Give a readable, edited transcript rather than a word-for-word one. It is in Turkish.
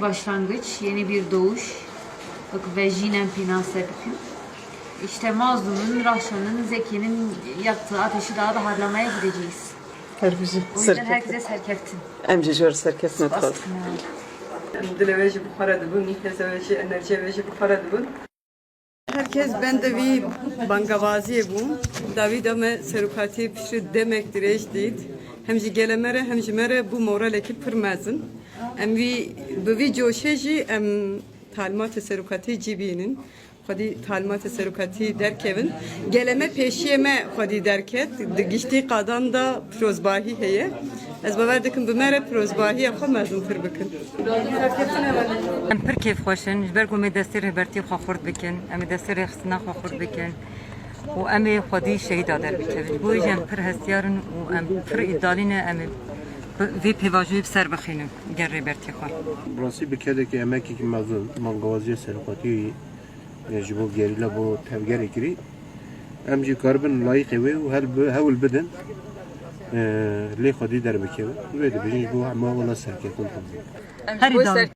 başlangıç, yeni bir doğuş. Bak ve jinen pinase bikin. İşte Mazlum'un, Rahşan'ın, Zeki'nin yaktığı ateşi daha da harlamaya gideceğiz. Herkese O yüzden serkeftin. herkese serkeftin. Emce jör serkeftin etkalı. Dileveci bukhara dibun, hezeveci enerjiveci bukhara dibun. Herkes ben de bir bangavaziye bu. Davida me serukati pişir demek direç değil. Hemci gelemere hemci mere bu moral ekip pırmazın. Em vi coşeji em talimat serukati cibinin. Xwedî talimat serokatî derkevin. Geleme pêşiyê xwedî derket. Di giştî qadan da pirozbahî heye. Ez bawer dikim bi me re pirozbahiya xwe mezin pir bikin. Em pir kêfxweşin ji ber ku em ê destê rêbertiyê xwe xurt bikin, em ê destê rêxistina xwe xurt bikin û em ê xwedî şehîda derbikevin. Bo jî em pir hestyarin û em pir îdalî ne em ê vê pêvajiyê bi ser bixînin gel rêbertiyê xwe. Rastî bi kedekî emekekî mezin mangawaziya serokatî ji bo gerîla bo tevgerê kirî em jî karibin layıqê wê û hewl bidin lê xwedî derbikevin. Wê dibêjin ji bo hema wela serkeftin. Her îdal.